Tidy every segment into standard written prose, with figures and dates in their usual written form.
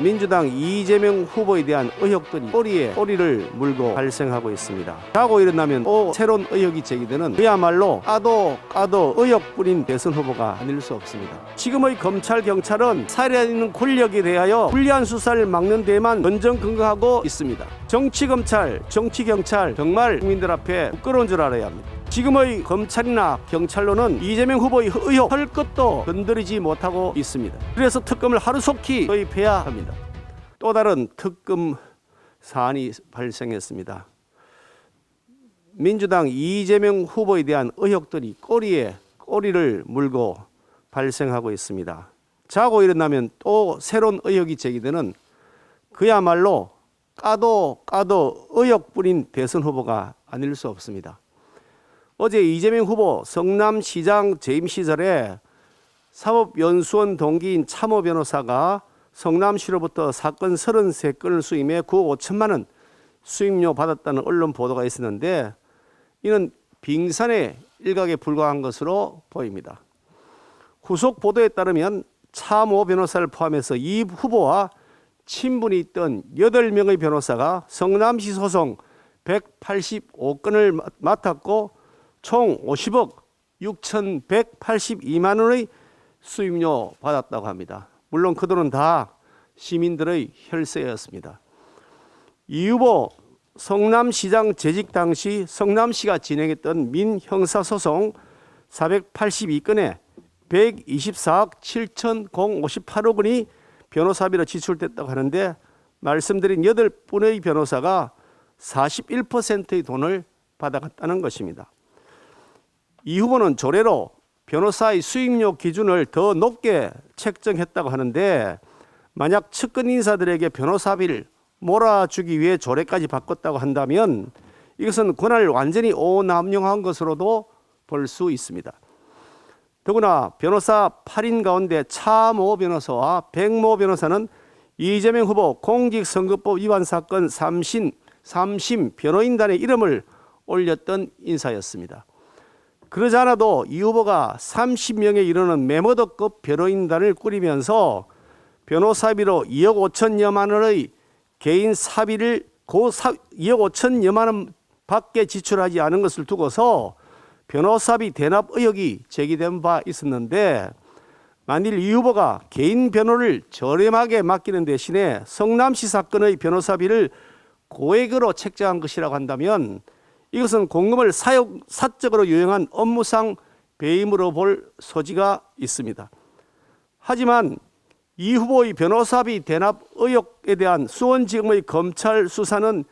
민주당 이재명 후보에 대한 의혹들이 꼬리에 꼬리를 물고 발생하고 있습니다. 자고 일어나면 또 새로운 의혹이 제기되는 그야말로 까도 의혹뿐인 대선 후보가 아닐 수 없습니다. 지금의 검찰 경찰은 살아있는 권력에 대하여 불리한 수사를 막는 데만 건전긍긍하고 있습니다. 정치검찰, 정치경찰 정말 국민들 앞에 부끄러운 줄 알아야 합니다. 지금의 검찰이나 경찰로는 이재명 후보의 의혹 할 것도 건드리지 못하고 있습니다. 그래서 특검을 하루속히 도입해야 합니다. 또 다른 특검 사안이 발생했습니다. 민주당 이재명 후보에 대한 의혹들이 꼬리에 꼬리를 물고 발생하고 있습니다. 자고 일어나면 또 새로운 의혹이 제기되는 그야말로 까도 의혹뿐인 대선 후보가 아닐 수 없습니다. 어제 이재명 후보 성남시장 재임 시절에 사법연수원 동기인 참호 변호사가 성남시로부터 사건 33건을 수임해 9억 5천만 원 수임료 받았다는 언론 보도가 있었는데 이는 빙산의 일각에 불과한 것으로 보입니다. 후속 보도에 따르면 참호 변호사를 포함해서 이 후보와 친분이 있던 8명의 변호사가 성남시 소송 185건을 맡았고 총 50억 6,182만 원의 수임료 받았다고 합니다. 물론 그 돈은 다 시민들의 혈세였습니다. 이 후보 성남시장 재직 당시 성남시가 진행했던 민형사소송 482건에 124억 7,058억 원이 변호사비로 지출됐다고 하는데 말씀드린 8분의 변호사가 41%의 돈을 받아갔다는 것입니다. 이 후보는 조례로 변호사의 수임료 기준을 더 높게 책정했다고 하는데 만약 측근 인사들에게 변호사비를 몰아주기 위해 조례까지 바꿨다고 한다면 이것은 권한을 완전히 오남용한 것으로도 볼 수 있습니다. 더구나 변호사 8인 가운데 차모 변호사와 백모 변호사는 이재명 후보 공직선거법 위반 사건 3심 변호인단에 이름을 올렸던 인사였습니다. 그러지 않아도 이 후보가 30명에 이르는 메모더급 변호인단을 꾸리면서 변호사비로 2억 5천여만 원의 개인 사비를 2억 5천여만 원 밖에 지출하지 않은 것을 두고서 변호사비 대납 의혹이 제기된 바 있었는데 만일 이 후보가 개인 변호를 저렴하게 맡기는 대신에 성남시 사건의 변호사비를 고액으로 책정한 것이라고 한다면 이것은 공금을 사적으로 유용한 업무상 배임으로 볼 소지가 있습니다. 하지만 이 후보의 변호사비 대납 의혹에 대한 수원지검의 검찰 수사는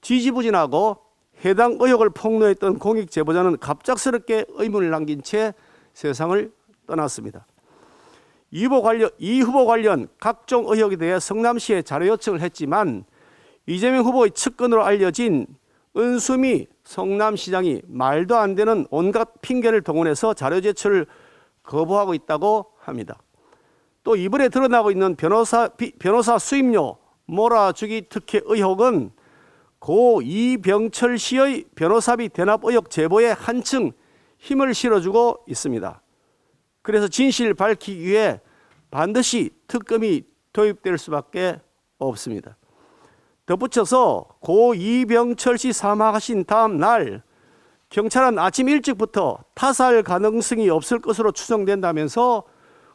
지지부진하고 해당 의혹을 폭로했던 공익 제보자는 갑작스럽게 의문을 남긴 채 세상을 떠났습니다. 이 후보 관련 각종 의혹에 대해 성남시에 자료 요청을 했지만 이재명 후보의 측근으로 알려진 은수미 성남시장이 말도 안 되는 온갖 핑계를 동원해서 자료 제출을 거부하고 있다고 합니다. 또 이번에 드러나고 있는 변호사 수임료 몰아주기 특혜 의혹은 고 이병철 씨의 변호사비 대납 의혹 제보에 한층 힘을 실어주고 있습니다. 그래서 진실을 밝히기 위해 반드시 특검이 도입될 수밖에 없습니다. 덧붙여서 고 이병철 씨 사망하신 다음 날 경찰은 아침 일찍부터 타살 가능성이 없을 것으로 추정된다면서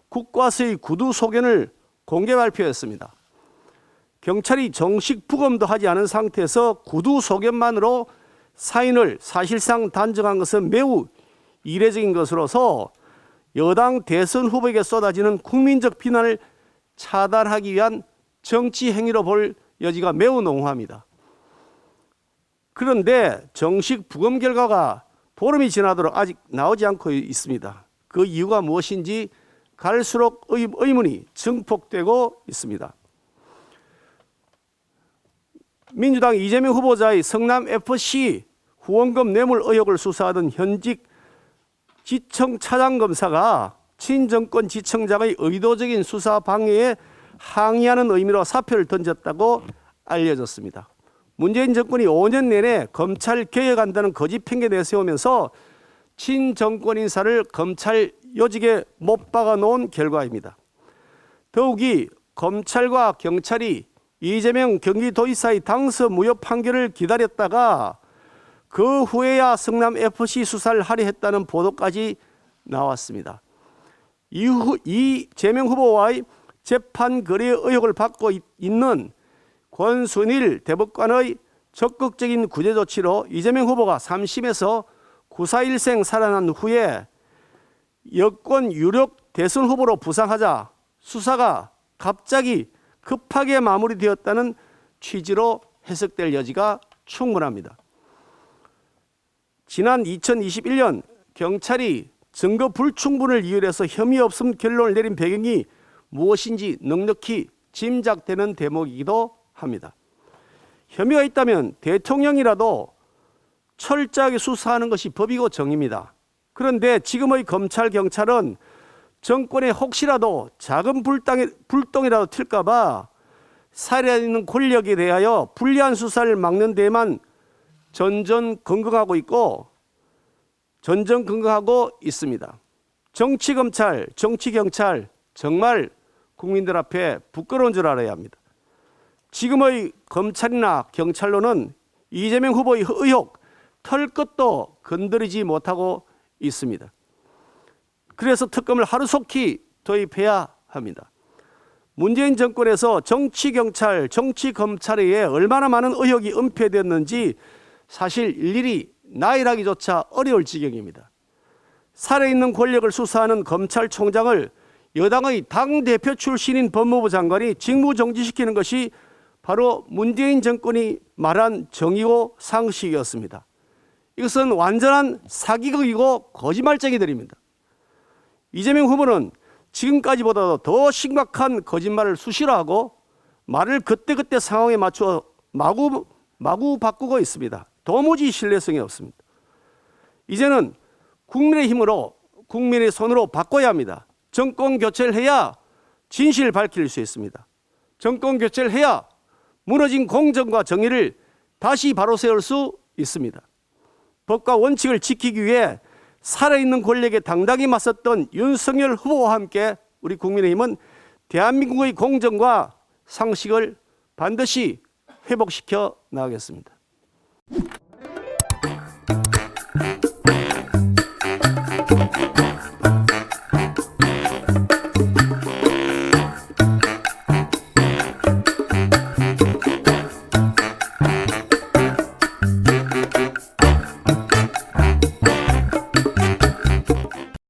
국과수의 구두 소견을 공개 발표했습니다. 경찰이 정식 부검도 하지 않은 상태에서 구두 소견만으로 사인을 사실상 단정한 것은 매우 이례적인 것으로서 여당 대선 후보에게 쏟아지는 국민적 비난을 차단하기 위한 정치 행위로 볼 여지가 매우 농후합니다. 그런데 정식 부검 결과가 보름이 지나도록 아직 나오지 않고 있습니다. 그 이유가 무엇인지 갈수록 의문이 증폭되고 있습니다. 민주당 이재명 후보자의 성남FC 후원금 뇌물 의혹을 수사하던 현직 지청 차장검사가 친정권 지청장의 의도적인 수사 방해에 항의하는 의미로 사표를 던졌다고 알려졌습니다. 문재인 정권이 5년 내내 검찰 개혁한다는 거짓 핑계 내세우면서 친정권 인사를 검찰 요직에 못 박아 놓은 결과입니다. 더욱이 검찰과 경찰이 이재명 경기도지사의 당서 무효 판결을 기다렸다가 그 후에야 성남FC 수사를 하려 했다는 보도까지 나왔습니다. 이후 이재명 후보와의 재판 거래 의혹을 받고 있는 권순일 대법관의 적극적인 구제 조치로 이재명 후보가 3심에서 구사일생 살아난 후에 여권 유력 대선 후보로 부상하자 수사가 갑자기 급하게 마무리되었다는 취지로 해석될 여지가 충분합니다. 지난 2021년 경찰이 증거 불충분을 이유로 혐의 없음 결론을 내린 배경이 무엇인지 넉넉히 짐작되는 대목이기도 합니다. 혐의가 있다면 대통령이라도 철저하게 수사하는 것이 법이고 정의입니다. 그런데 지금의 검찰, 경찰은 정권에 혹시라도 작은 불똥이라도 튈까 봐 살아있는 권력에 대하여 불리한 수사를 막는 데만 전전긍긍하고 있습니다. 정치검찰, 정치경찰 정말 국민들 앞에 부끄러운 줄 알아야 합니다. 지금의 검찰이나 경찰로는 이재명 후보의 의혹 털 것도 건드리지 못하고 있습니다. 그래서 특검을 하루속히 도입해야 합니다. 문재인 정권에서 정치경찰, 정치검찰에 얼마나 많은 의혹이 은폐되었는지 사실 일일이 나열하기조차 어려울 지경입니다. 살아있는 권력을 수사하는 검찰총장을 여당의 당대표 출신인 법무부 장관이 직무정지시키는 것이 바로 문재인 정권이 말한 정의고 상식이었습니다. 이것은 완전한 사기극이고 거짓말쟁이들입니다. 이재명 후보는 지금까지보다도 더 심각한 거짓말을 수시로 하고 말을 그때그때 상황에 맞추어 마구 바꾸고 있습니다. 도무지 신뢰성이 없습니다. 이제는 국민의 힘으로 국민의 손으로 바꿔야 합니다. 정권 교체를 해야 진실을 밝힐 수 있습니다. 정권 교체를 해야 무너진 공정과 정의를 다시 바로 세울 수 있습니다. 법과 원칙을 지키기 위해 살아있는 권력에 당당히 맞섰던 윤석열 후보와 함께 우리 국민의힘은 대한민국의 공정과 상식을 반드시 회복시켜 나가겠습니다.